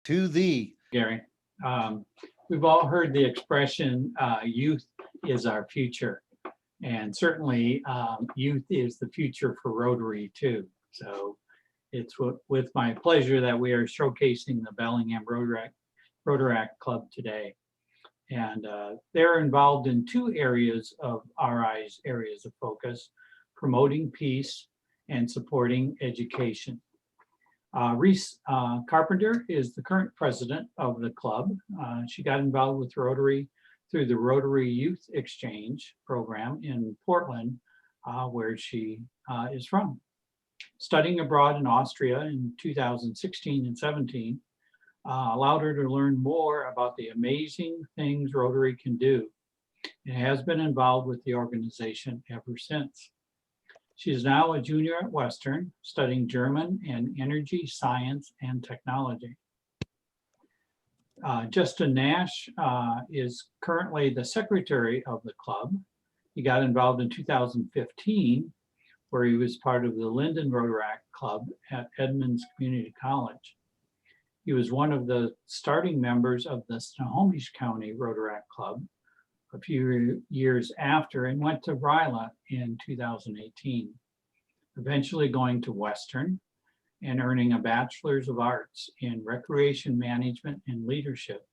To thee. Gary. We've all heard the expression, youth is our future. And certainly youth is the future for Rotary too. So it's with my pleasure that we are showcasing the Bellingham Rotaract Club today. And they're involved in two areas of RI's areas of focus: promoting peace and supporting education. Reece Carpenter is the current president of the club. She got involved with Rotary through the Rotary Youth Exchange Program in Portland, where she is from. Studying abroad in Austria in 2016 and 17 allowed her to learn more about the amazing things Rotary can do, and has been involved with the organization ever since. She is now a junior at Western, studying German and energy science and technology. Justin Nash is currently the secretary of the club. He got involved in 2015, where he was part of the Linden Rotaract Club at Edmonds Community College. He was one of the starting members of the Snohomish County Rotaract Club a few years after, and went to RILA in 2018, eventually going to Western and earning a Bachelor's of Arts in Recreation Management and Leadership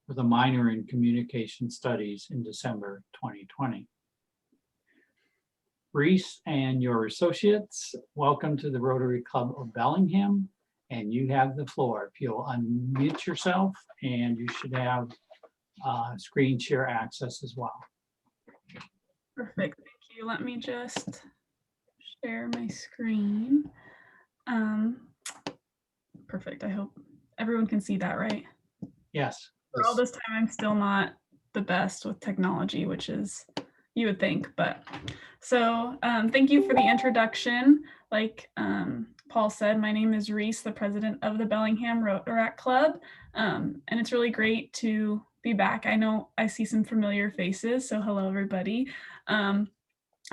with a minor in Communication Studies in December 2020. Reece and your associates, welcome to the Rotary Club of Bellingham, and you have the floor. If you'll unmute yourself, and you should have screen share access as well. Perfect, thank you. Let me just share my screen. Perfect, I hope everyone can see that, right? Yes. For all this time, I'm still not the best with technology, which is, you would think, but so thank you for the introduction. Like Paul said, my name is Reece, the president of the Bellingham Rotaract Club, and it's really great to be back. I know I see some familiar faces, so hello everybody. But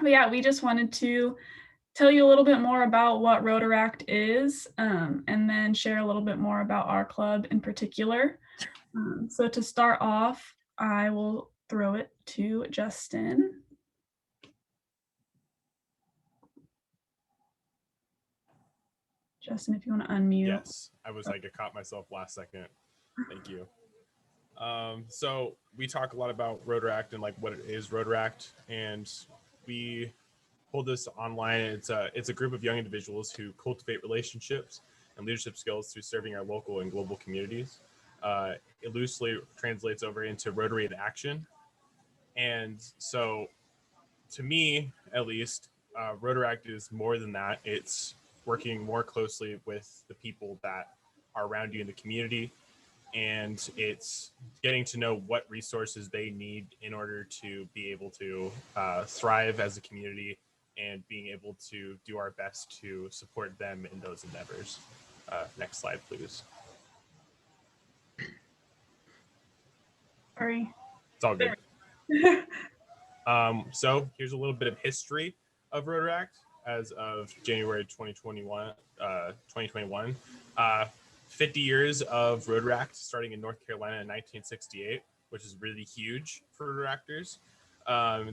yeah, we just wanted to tell you a little bit more about what Rotaract is, and then share a little bit more about our club in particular. So to start off, I will throw it to Justin. Justin, if you want to unmute. Yes, I caught myself last second. Thank you. So we talk a lot about Rotaract and like what it is Rotaract, and we hold this online. It's a group of young individuals who cultivate relationships and leadership skills through serving our local and global communities. It loosely translates over into Rotary in action. And so to me, at least, Rotaract is more than that. It's working more closely with the people that are around you in the community, and it's getting to know what resources they need in order to be able to thrive as a community, and being able to do our best to support them in those endeavors. Next slide, please. Sorry. It's all good. So here's a little bit of history of Rotaract as of January 2021. 50 years of Rotaract, starting in North Carolina in 1968, which is really huge for Rotaractors.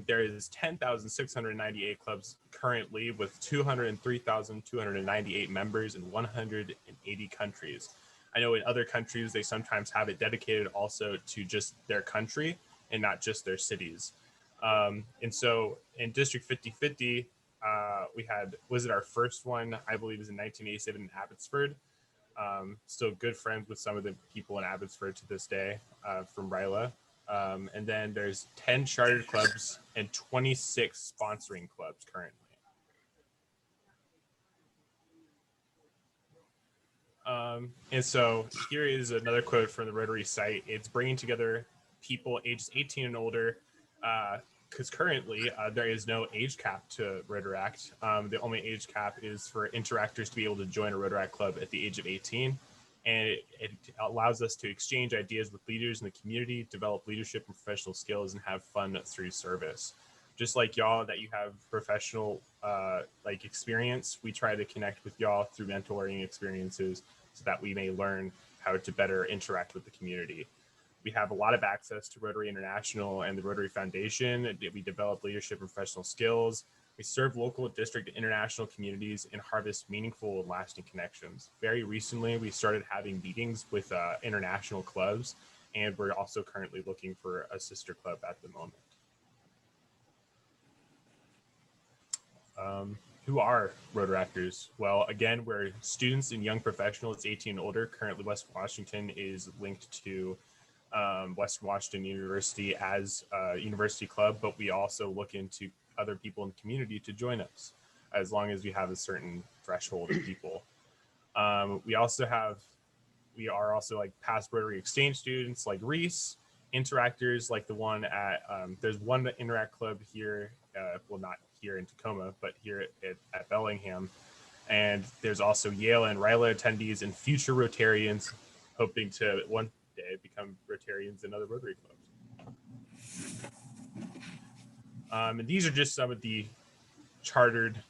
There is 10,698 clubs currently, with 203,298 members in 180 countries. I know in other countries, they sometimes have it dedicated also to just their country and not just their cities. And so in District 5050, was it our first one? I believe it was in 1987 in Abbotsford. Still good friends with some of the people in Abbotsford to this day from RILA. And then there's 10 chartered clubs and 26 sponsoring clubs currently. And so here is another quote from the Rotary site. It's bringing together people ages 18 and older, because currently there is no age cap to Rotaract. The only age cap is for interactors to be able to join a Rotaract club at the age of 18. And it allows us to exchange ideas with leaders in the community, develop leadership and professional skills, and have fun through service. Just like y'all, that you have professional experience, we try to connect with y'all through mentoring experiences so that we may learn how to better interact with the community. We have a lot of access to Rotary International and the Rotary Foundation. We develop leadership and professional skills. We serve local, district, and international communities and harvest meaningful and lasting connections. Very recently, we started having meetings with international clubs, and we're also currently looking for a sister club at the moment. Who are Rotaractors? Well, again, we're students and young professionals 18 and older. Currently, West Washington is linked to Western Washington University as a university club, but we also look into other people in the community to join us as long as we have a certain threshold of people. We are also like past Rotary Exchange students like Reece, interactors like the one at, there's one Interact Club here, well, not here in Tacoma, but here at Bellingham. And there's also Yale and RILA attendees and future Rotarians hoping to one day become Rotarians in other Rotary clubs. And these are just some of the chartered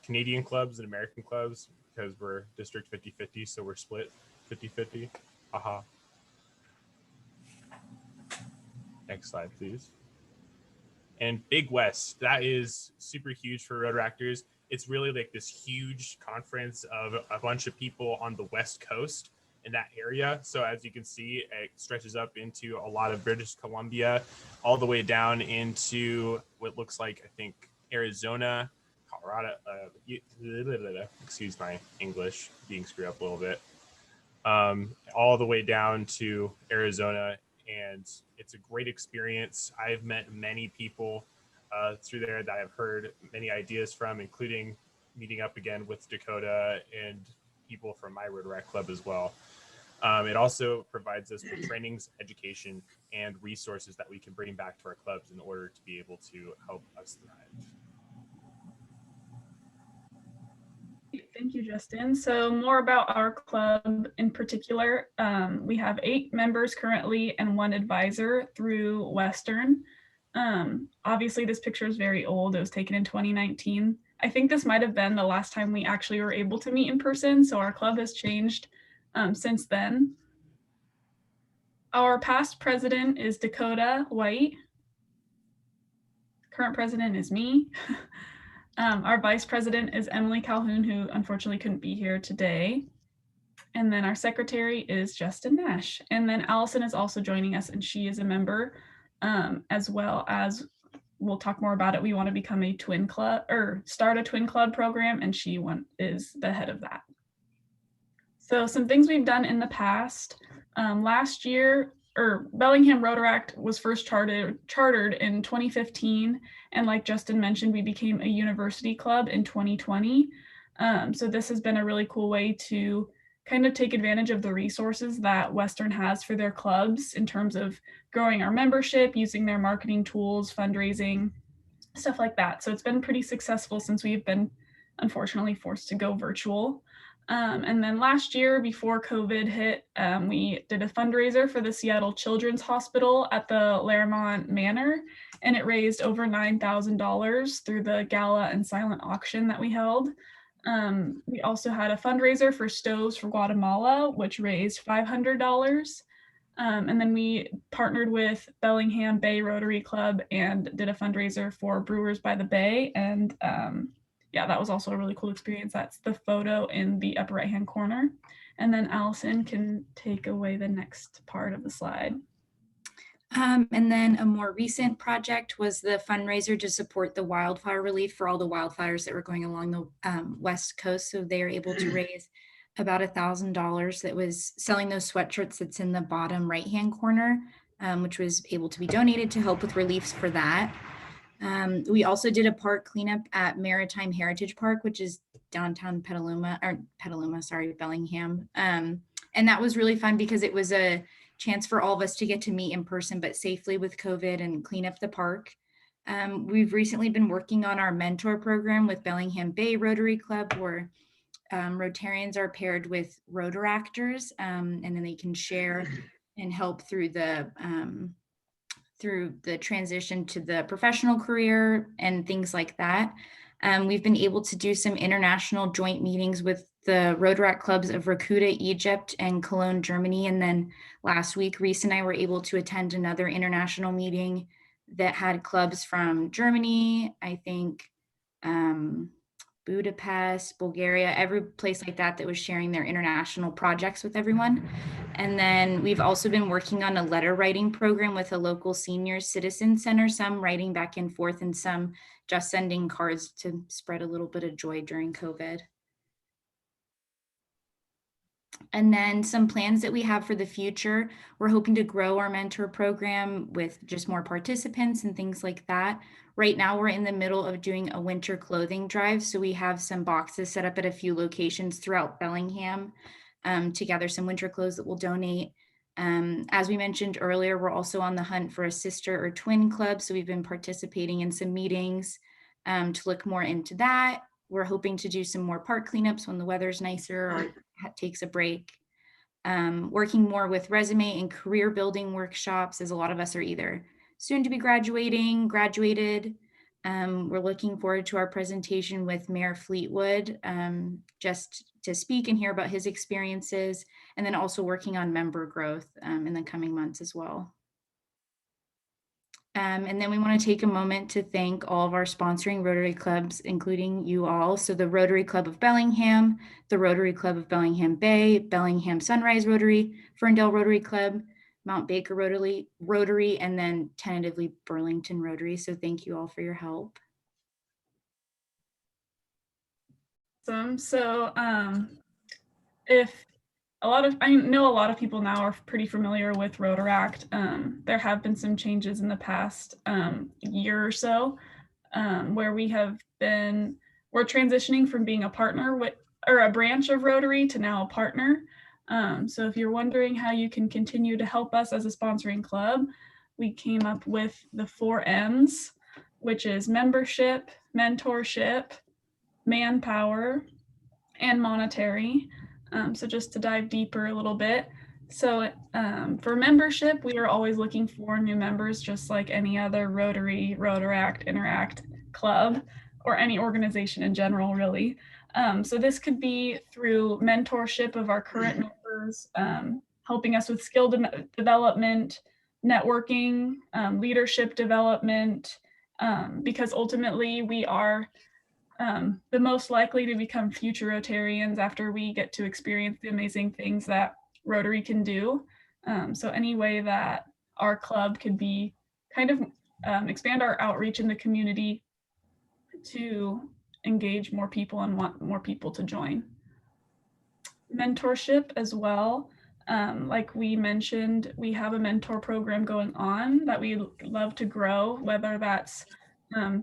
Canadian clubs and American clubs, because we're district 50-50, so we're split 50-50. Aha. Next slide, please. And Big West, that is super huge for Rotaractors. It's really like this huge conference of a bunch of people on the West Coast in that area. So as you can see, it stretches up into a lot of British Columbia, all the way down into what looks like, I think, Arizona, Colorado, excuse my English being screwed up a little bit, all the way down to Arizona. And it's a great experience. I've met many people through there that I've heard many ideas from, including meeting up again with Dakota and people from my Rotaract Club as well. It also provides us with trainings, education, and resources that we can bring back to our clubs in order to be able to help us thrive. Thank you, Justin. So more about our club in particular. We have 8 members currently and 1 advisor through Western. Obviously, this picture is very old. It was taken in 2019. I think this might have been the last time we actually were able to meet in person. So our club has changed since then. Our past president is Dakota White. Current president is me. Our vice president is Emily Calhoun, who unfortunately couldn't be here today. And then our secretary is Justin Nash. And then Allison is also joining us, and she is a member, as well as, we'll talk more about it. We want to become a twin club or start a twin club program, and she is the head of that. So some things we've done in the past. Last year, Bellingham Rotaract was first chartered in 2015. And like Justin mentioned, we became a university club in 2020. So this has been a really cool way to kind of take advantage of the resources that Western has for their clubs in terms of growing our membership, using their marketing tools, fundraising, stuff like that. So it's been pretty successful since we've been unfortunately forced to go virtual. And then last year, before COVID hit, we did a fundraiser for the Seattle Children's Hospital at the Laremont Manor, and it raised over $9,000 through the gala and silent auction that we held. We also had a fundraiser for Stoves for Guatemala, which raised $500. And then we partnered with Bellingham Bay Rotary Club and did a fundraiser for Brewers by the Bay. And yeah, that was also a really cool experience. That's the photo in the upper right-hand corner. And then Allison can take away the next part of the slide. And then a more recent project was the fundraiser to support the wildfire relief for all the wildfires that were going along the West Coast. So they were able to raise about $1,000 that was selling those sweatshirts that's in the bottom right-hand corner, which was able to be donated to help with reliefs for that. We also did a park cleanup at Maritime Heritage Park, which is downtown Bellingham. And that was really fun because it was a chance for all of us to get to meet in person, but safely with COVID, and clean up the park. We've recently been working on our mentor program with Bellingham Bay Rotary Club, where Rotarians are paired with Rotaractors, and then they can share and help through the transition to the professional career and things like that. We've been able to do some international joint meetings with the Rotaract Clubs of Rakuta, Egypt, and Cologne, Germany. And then last week, Reece and I were able to attend another international meeting that had clubs from Germany, I think, Budapest, Bulgaria, every place like that that was sharing their international projects with everyone. And then we've also been working on a letter writing program with a local senior citizen center, some writing back and forth and some just sending cards to spread a little bit of joy during COVID. And then some plans that we have for the future. We're hoping to grow our mentor program with just more participants and things like that. Right now, we're in the middle of doing a winter clothing drive. So we have some boxes set up at a few locations throughout Bellingham to gather some winter clothes that we'll donate. As we mentioned earlier, we're also on the hunt for a sister or twin club. So we've been participating in some meetings to look more into that. We're hoping to do some more park cleanups when the weather's nicer or takes a break. Working more with resume and career building workshops, as a lot of us are either soon to be graduating, graduated. We're looking forward to our presentation with Mayor Fleetwood, just to speak and hear about his experiences, and then also working on member growth in the coming months as well. And then we want to take a moment to thank all of our sponsoring Rotary Clubs, including you all. So the Rotary Club of Bellingham, the Rotary Club of Bellingham Bay, Bellingham Sunrise Rotary, Ferndale Rotary Club, Mount Baker Rotary, and then tentatively Burlington Rotary. So thank you all for your help. Awesome. So I know a lot of people now are pretty familiar with Rotaract. There have been some changes in the past year or so where we're transitioning from being a partner or a branch of Rotary to now a partner. So if you're wondering how you can continue to help us as a sponsoring club, we came up with the 4 M's, which is membership, mentorship, manpower, and monetary. So just to dive deeper a little bit. So for membership, we are always looking for new members, just like any other Rotary, Rotaract, Interact club, or any organization in general, really. So this could be through mentorship of our current members, helping us with skill development, networking, leadership development, because ultimately we are the most likely to become future Rotarians after we get to experience the amazing things that Rotary can do. So any way that our club could be kind of expand our outreach in the community to engage more people and want more people to join. Mentorship as well. Like we mentioned, we have a mentor program going on that we love to grow, whether that's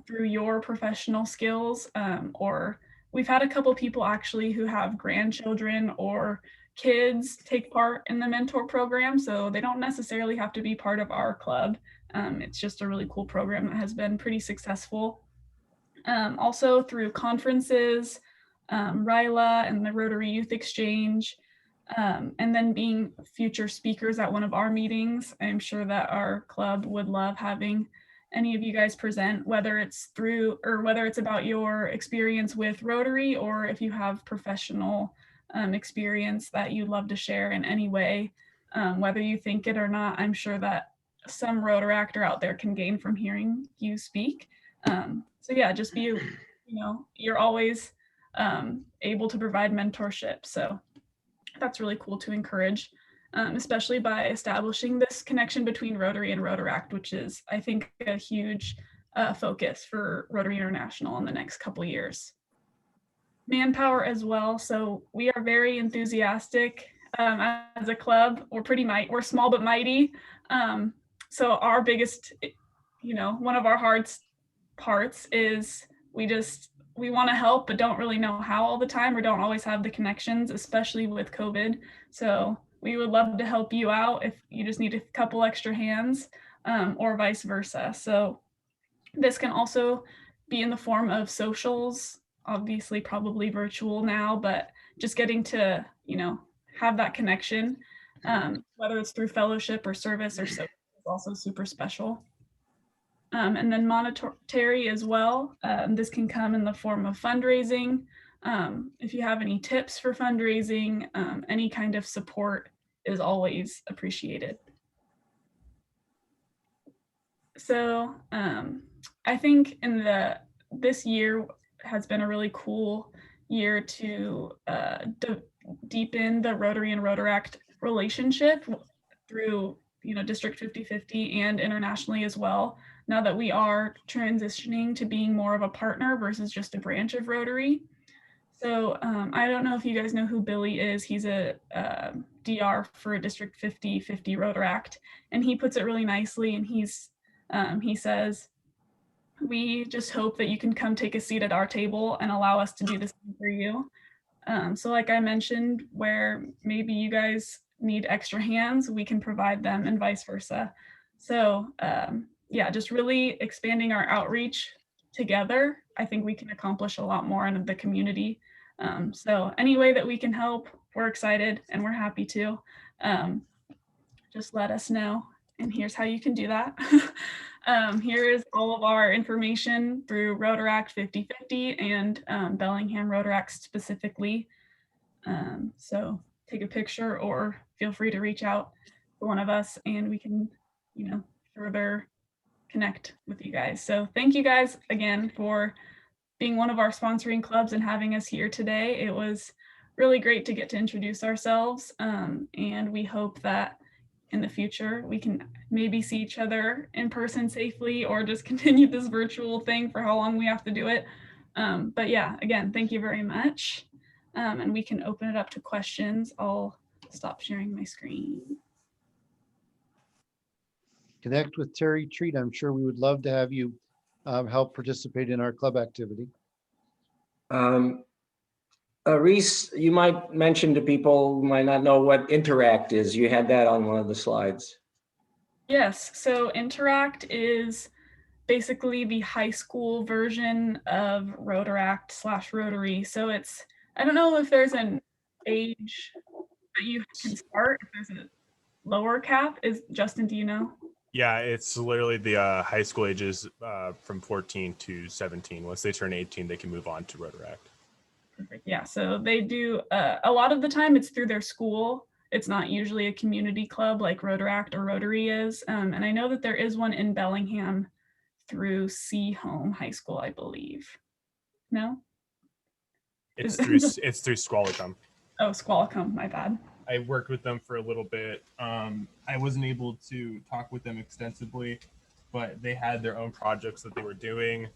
through your professional skills, or we've had a couple people actually who have grandchildren or kids take part in the mentor program, so they don't necessarily have to be part of our club. It's just a really cool program that has been pretty successful. Also through conferences, RYLA and the Rotary Youth Exchange, and then being future speakers at one of our meetings. I'm sure that our club would love having any of you guys present, whether it's about your experience with Rotary, or if you have professional experience that you'd love to share in any way, whether you think it or not. I'm sure that some Rotaractor out there can gain from hearing you speak. So yeah, just you're always able to provide mentorship. So that's really cool to encourage. Especially by establishing this connection between Rotary and Rotaract, which is, I think, a huge focus for Rotary International in the next couple of years. Manpower as well. So we are very enthusiastic as a club. We're small but mighty. So our biggest, one of our hard parts is we want to help, but don't really know how all the time, or don't always have the connections, especially with COVID. So we would love to help you out if you just need a couple extra hands, or vice versa. So this can also be in the form of socials, obviously probably virtual now, but just getting to, have that connection, whether it's through fellowship or service or so, is also super special. And then monetary as well. This can come in the form of fundraising. If you have any tips for fundraising, any kind of support is always appreciated. So I think this year has been a really cool year to deepen the Rotary and Rotaract relationship through District 50/50 and internationally as well. Now that we are transitioning to being more of a partner versus just a branch of Rotary. So I don't know if you guys know who Billy is. He's a DR for District 50/50 Rotaract, and he puts it really nicely. And he says, "We just hope that you can come take a seat at our table and allow us to do the same for you." So like I mentioned, where maybe you guys need extra hands, we can provide them and vice versa. So yeah, just really expanding our outreach together, I think we can accomplish a lot more in the community. So any way that we can help, we're excited and we're happy to. Just let us know. And here's how you can do that. Here is all of our information through Rotaract 50/50 and Bellingham Rotaract specifically. So take a picture or feel free to reach out to one of us and we can, further connect with you guys. So thank you guys again for being one of our sponsoring clubs and having us here today. It was really great to get to introduce ourselves. And we hope that in the future, we can maybe see each other in person safely or just continue this virtual thing for how long we have to do it. But yeah, again, thank you very much. And we can open it up to questions. I'll stop sharing my screen. Connect with Terry Treat. I'm sure we would love to have you help participate in our club activity. Reece, you might mention to people who might not know what Interact is. You had that on one of the slides. Yes, so Interact is basically the high school version of Rotaract/Rotary. So it's, I don't know if there's an age that you can start, if there's a lower cap. Justin, do you know? Yeah, it's literally the high school ages from 14 to 17. Once they turn 18, they can move on to Rotaract. Perfect. Yeah, so they do, a lot of the time it's through their school. It's not usually a community club like Rotaract or Rotary is. And I know that there is one in Bellingham through Seaholm High School, I believe. No? It's through Squalicum. Oh, Squalicum, my bad. I worked with them for a little bit. I wasn't able to talk with them extensively, but they had their own projects that they were doing.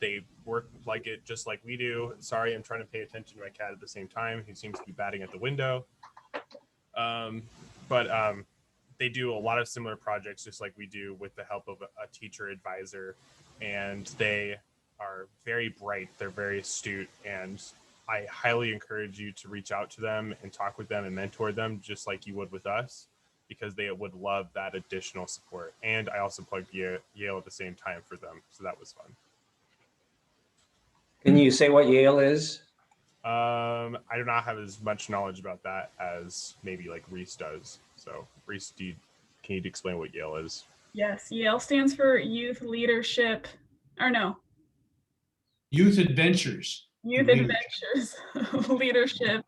They work like it just like we do. Sorry, I'm trying to pay attention to my cat at the same time. He seems to be batting at the window. But they do a lot of similar projects just like we do with the help of a teacher advisor. And they are very bright. They're very astute. And I highly encourage you to reach out to them and talk with them and mentor them just like you would with us, because they would love that additional support. And I also plugged Yale at the same time for them. So that was fun. Can you say what Yale is? I do not have as much knowledge about that as maybe like Reece does. So Reece, can you explain what Yale is? Yes, Yale stands for Youth Leadership, or no. Youth Adventures. Youth Adventures, Leadership,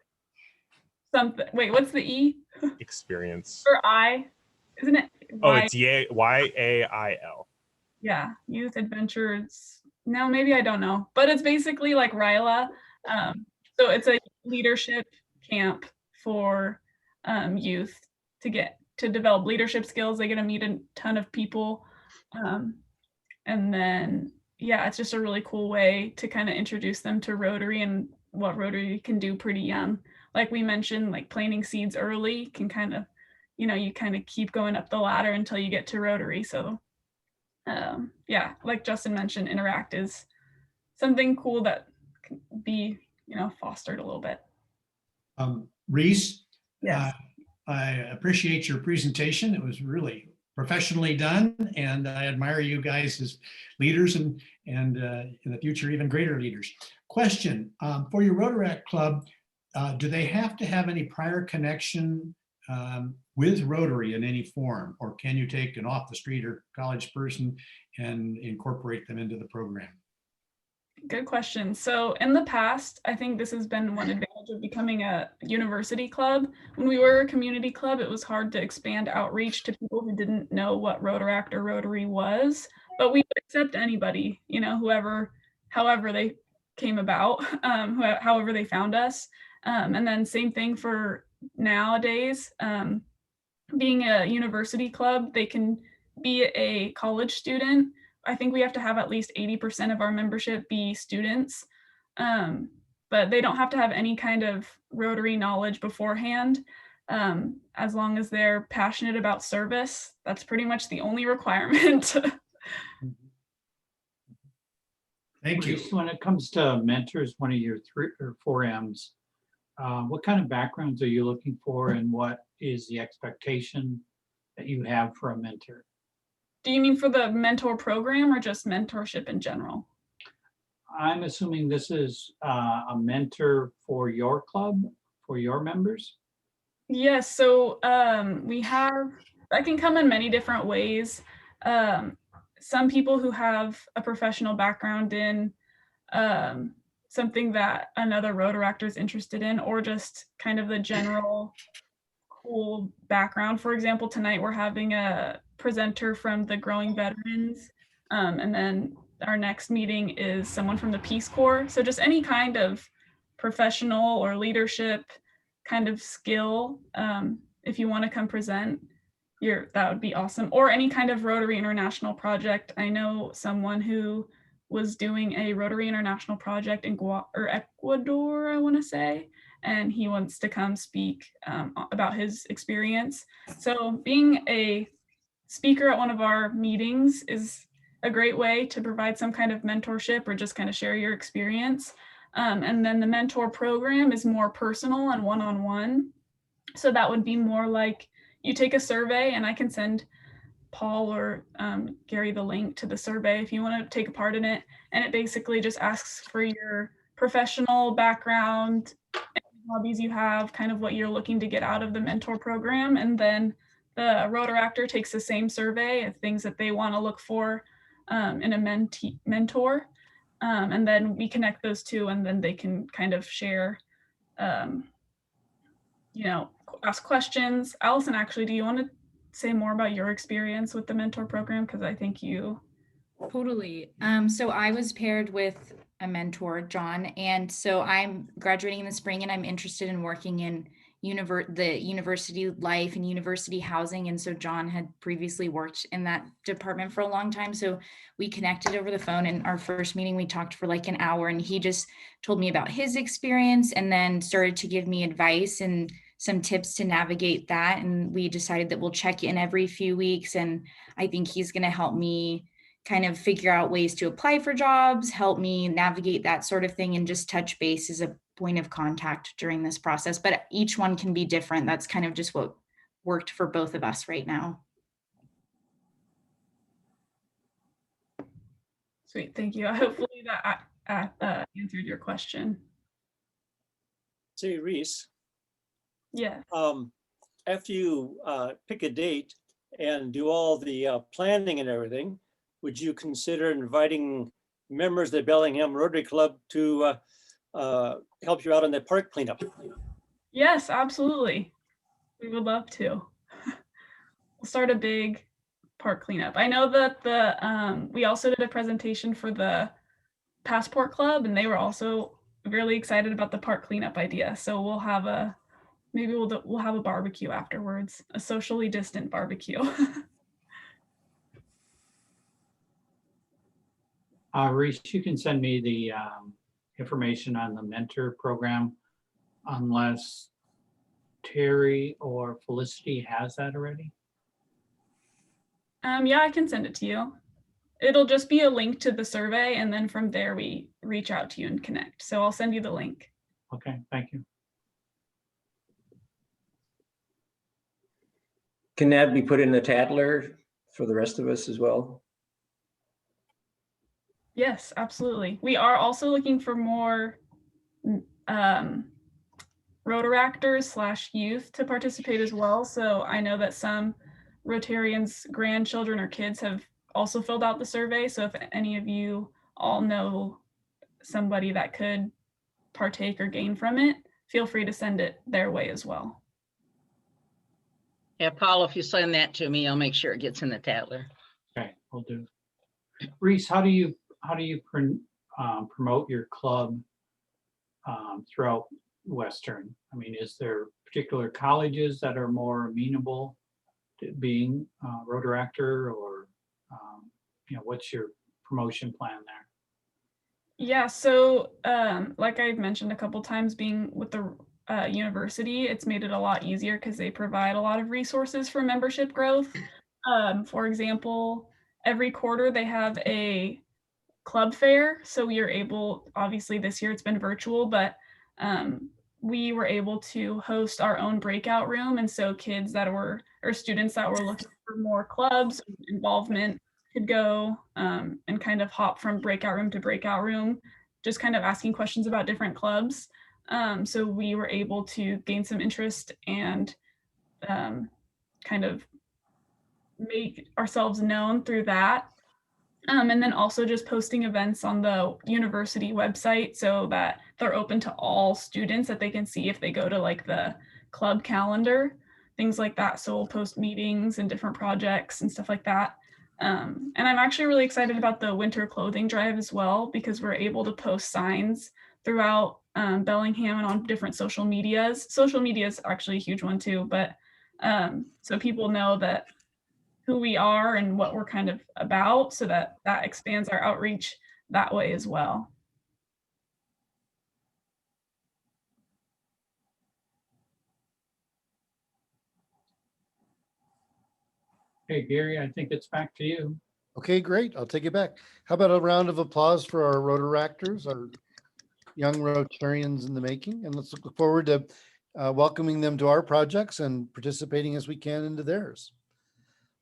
something. Wait, what's the E? Experience. Or I, isn't it? Oh, it's YAIL. Yeah, Youth Adventures. No, maybe I don't know, but it's basically like RILA. So it's a leadership camp for youth to develop leadership skills. They get to meet a ton of people. And then, yeah, it's just a really cool way to kind of introduce them to Rotary and what Rotary can do pretty young. Like we mentioned, like planting seeds early can kind of, you kind of keep going up the ladder until you get to Rotary. So yeah, like Justin mentioned, Interact is something cool that can be, fostered a little bit. Reece, Yes. I appreciate your presentation. It was really professionally done, and I admire you guys as leaders and in the future, even greater leaders. Question, for your Rotaract Club, do they have to have any prior connection with Rotary in any form, or can you take an off the street or college person and incorporate them into the program? Good question. So in the past, I think this has been one advantage of becoming a university club. When we were a community club, it was hard to expand outreach to people who didn't know what Rotaract or Rotary was, but we would accept anybody, you know, however they came about, however they found us. And then same thing for nowadays, being a university club, they can be a college student. I think we have to have at least 80% of our membership be students, but they don't have to have any kind of Rotary knowledge beforehand. As long as they're passionate about service, that's pretty much the only requirement. Thank you. Reece, when it comes to mentors, one of your 3 or 4 M's, what kind of backgrounds are you looking for, and what is the expectation that you have for a mentor? Do you mean for the mentor program or just mentorship in general? I'm assuming this is a mentor for your club, for your members? Yes, so that can come in many different ways. Some people who have a professional background in something that another Rotaractor is interested in, or just kind of the general cool background. For example, tonight we're having a presenter from the Growing Veterans, and then our next meeting is someone from the Peace Corps. So just any kind of professional or leadership kind of skill, if you want to come present, that would be awesome. Or any kind of Rotary International project. I know someone who was doing a Rotary International project in Ecuador, I want to say, and he wants to come speak about his experience. So being a speaker at one of our meetings is a great way to provide some kind of mentorship or just kind of share your experience. And then the mentor program is more personal and one-on-one. So that would be more like you take a survey, and I can send Paul or Gary the link to the survey if you want to take a part in it. And it basically just asks for your professional background, hobbies you have, kind of what you're looking to get out of the mentor program. And then the Rotaractor takes the same survey of things that they want to look for in a mentor. And then we connect those two, and then they can kind of share, ask questions. Allison, actually, do you want to say more about your experience with the mentor program? Because I think you. Totally. So I was paired with a mentor, John, and so I'm graduating in the spring, and I'm interested in working in the university life and university housing. And so John had previously worked in that department for a long time. So we connected over the phone, and our first meeting, we talked for like an hour, and he just told me about his experience and then started to give me advice and some tips to navigate that. And we decided that we'll check in every few weeks. And I think he's going to help me kind of figure out ways to apply for jobs, help me navigate that sort of thing, and just touch base as a point of contact during this process. But each one can be different. That's kind of just what worked for both of us right now. Sweet, thank you. Hopefully that answered your question. Say, Reece. Yeah. After you pick a date and do all the planning and everything, would you consider inviting members of the Bellingham Rotary Club to help you out on the park cleanup? Yes, absolutely. We would love to. We'll start a big park cleanup. I know that we also did a presentation for the Passport Club, and they were also really excited about the park cleanup idea. So we'll have we'll have a barbecue afterwards, a socially distant barbecue. Reece, you can send me the information on the mentor program, unless Terry or Felicity has that already. Yeah, I can send it to you. It'll just be a link to the survey, and then from there we reach out to you and connect. So I'll send you the link. Okay, thank you. Can that be put in the Tattler for the rest of us as well? Yes, absolutely. We are also looking for more Rotaractors / youth to participate as well. So I know that some Rotarians' grandchildren or kids have also filled out the survey. So if any of you all know somebody that could partake or gain from it, feel free to send it their way as well. Yeah, Paul, if you send that to me, I'll make sure it gets in the Tatler. Okay, we'll do. Reece, how do you promote your club throughout Western? I mean, is there particular colleges that are more amenable to being Rotaractor, or what's your promotion plan there? Yeah, so like I've mentioned a couple times, being with the university, it's made it a lot easier because they provide a lot of resources for membership growth. For example, every quarter they have a club fair. So we are able, obviously this year it's been virtual, but we were able to host our own breakout room. And so kids that were, or students that were looking for more clubs involvement could go and kind of hop from breakout room to breakout room, just kind of asking questions about different clubs. So we were able to gain some interest and kind of make ourselves known through that. And then also just posting events on the university website so that they're open to all students, that they can see if they go to like the club calendar, things like that. So we'll post meetings and different projects and stuff like that. And I'm actually really excited about the winter clothing drive as well, because we're able to post signs throughout Bellingham and on different social medias. Social media is actually a huge one too, but so people know that who we are and what we're kind of about, so that expands our outreach that way as well. Okay, Gary, I think it's back to you. Okay, great. I'll take it back. How about a round of applause for our Rotaractors, our young Rotarians in the making, and let's look forward to welcoming them to our projects and participating as we can into theirs.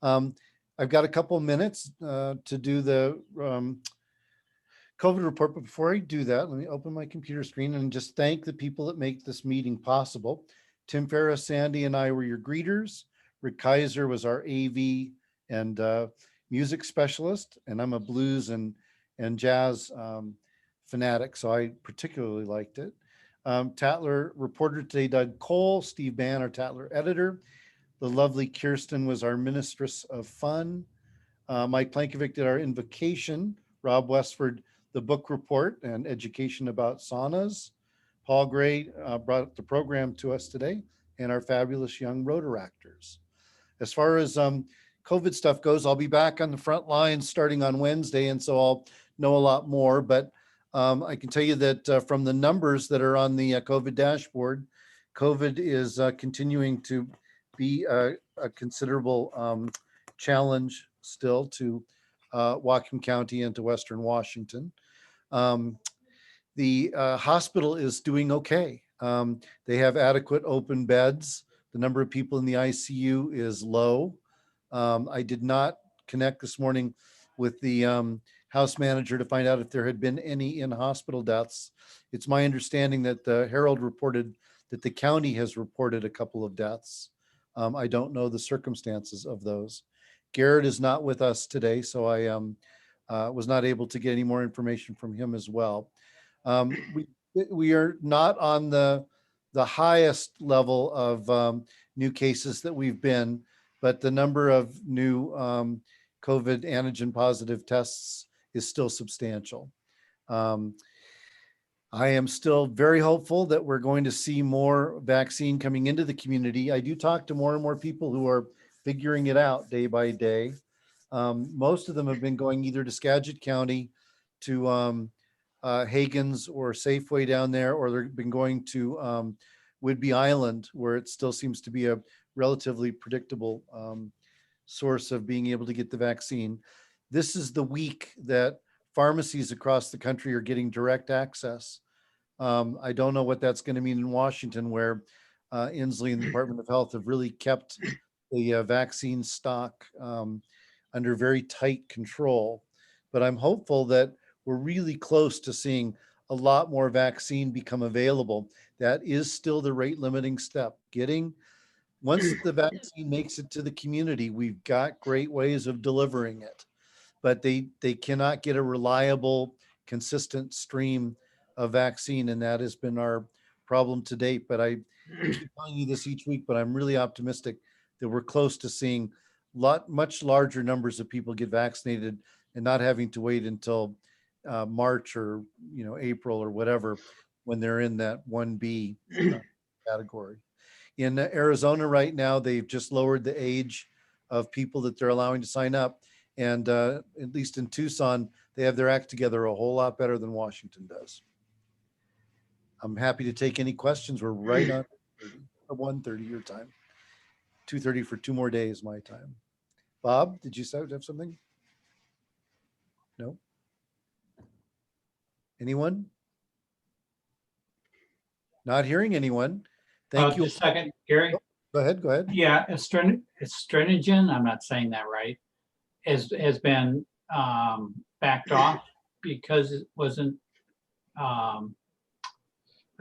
I've got a couple minutes to do the COVID report, but before I do that, let me open my computer screen and just thank the people that make this meeting possible. Tim Ferris, Sandy, and I were your greeters. Rick Kaiser was our AV and music specialist, and I'm a blues and jazz fanatic, so I particularly liked it. Tatler reporter today, Doug Cole, Steve Bann, our Tatler editor. The lovely Kirsten was our mistress of fun. Mike Plankovic did our invocation. Rob Westford, the book report and education about saunas. Paul Gray brought the program to us today, and our fabulous young Rotaractors. As far as COVID stuff goes, I'll be back on the front lines starting on Wednesday, and so I'll know a lot more. But I can tell you that from the numbers that are on the COVID dashboard, COVID is continuing to be a considerable challenge still to Whatcom County and to Western Washington. The hospital is doing okay. They have adequate open beds. The number of people in the ICU is low. I did not connect this morning with the house manager to find out if there had been any in-hospital deaths. It's my understanding that the Herald reported that the county has reported a couple of deaths. I don't know the circumstances of those. Garrett is not with us today, so I was not able to get any more information from him as well. We are not on the highest level of new cases that we've been, but the number of new COVID antigen positive tests is still substantial. I am still very hopeful that we're going to see more vaccine coming into the community. I do talk to more and more people who are figuring it out day by day. Most of them have been going either to Skagit County, to Hagen's or Safeway down there, or they've been going to Whidbey Island, where it still seems to be a relatively predictable source of being able to get the vaccine. This is the week that pharmacies across the country are getting direct access. I don't know what that's going to mean in Washington, where Inslee and the Department of Health have really kept the vaccine stock under very tight control. But I'm hopeful that we're really close to seeing a lot more vaccine become available. That is still the rate limiting step. Once the vaccine makes it to the community, we've got great ways of delivering it, but they cannot get a reliable, consistent stream of vaccine. And that has been our problem to date. But I keep telling you this each week, but I'm really optimistic that we're close to seeing much larger numbers of people get vaccinated and not having to wait until March or April or whatever, when they're in that 1B category. In Arizona right now, they've just lowered the age of people that they're allowing to sign up. And at least in Tucson, they have their act together a whole lot better than Washington does. I'm happy to take any questions. We're right on 1:30 your time, 2:30 for 2 more days my time. Bob, did you have something? No? Anyone? Not hearing anyone. Thank you. Just a second, Gary. Go ahead. Yeah, Astrenogen, I'm not saying that right, has been backed off because it wasn't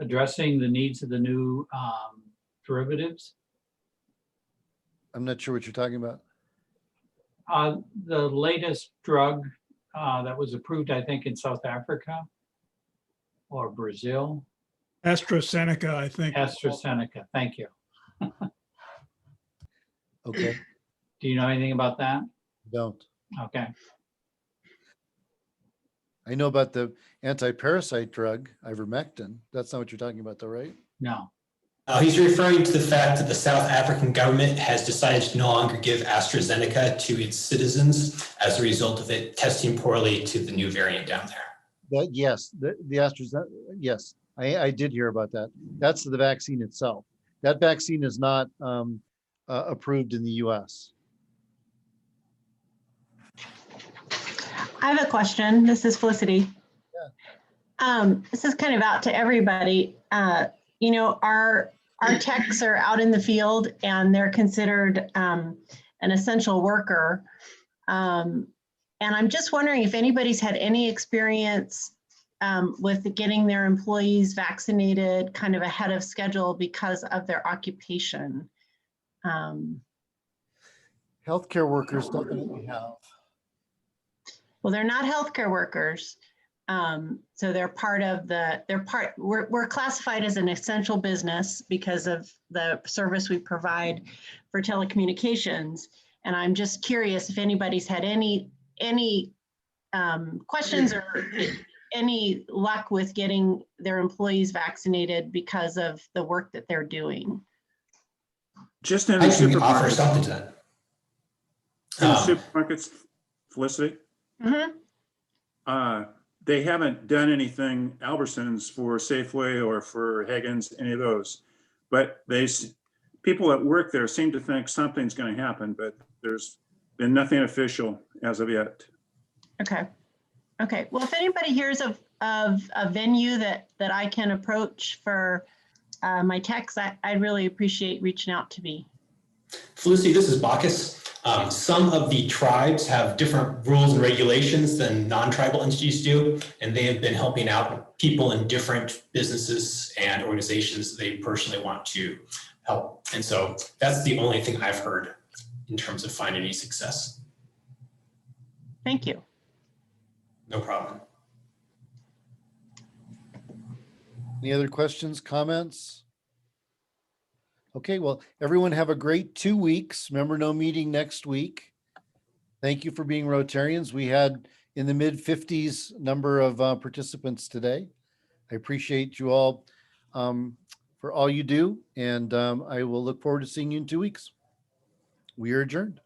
addressing the needs of the new derivatives. I'm not sure what you're talking about. The latest drug that was approved, I think, in South Africa or Brazil. AstraZeneca, I think. AstraZeneca, thank you. Okay. Do you know anything about that? Don't. Okay. I know about the anti-parasite drug, ivermectin. That's not what you're talking about though, right? No. He's referring to the fact that the South African government has decided to no longer give AstraZeneca to its citizens as a result of it testing poorly to the new variant down there. Yes, the AstraZeneca, yes, I did hear about that. That's the vaccine itself. That vaccine is not approved in the US. I have a question. This is Felicity. This is kind of out to everybody. Our techs are out in the field and they're considered an essential worker. And I'm just wondering if anybody's had any experience with getting their employees vaccinated kind of ahead of schedule because of their occupation. Healthcare workers definitely have. Well, they're not healthcare workers. So they're part of we're classified as an essential business because of the service we provide for telecommunications. And I'm just curious if anybody's had any questions or any luck with getting their employees vaccinated because of the work that they're doing. Just in the I can offer supermarkets. something to that. In the supermarkets, Felicity? Mm-hmm. They haven't done anything, Albertsons, for Safeway or for Hagen's, any of those. But people at work there seem to think something's going to happen, but there's been nothing official as of yet. Okay. Well, if anybody hears of a venue that I can approach for my techs, I'd really appreciate reaching out to me. Felicity, this is Bacchus. Some of the tribes have different rules and regulations than non-tribal entities do, and they have been helping out people in different businesses and organizations they personally want to help. And so that's the only thing I've heard in terms of finding any success. Thank you. No problem. Any other questions, comments? Okay, well, everyone have a great 2 weeks. Remember, no meeting next week. Thank you for being Rotarians. We had in the mid-50s number of participants today. I appreciate you all for all you do, and I will look forward to seeing you in 2 weeks. We are adjourned.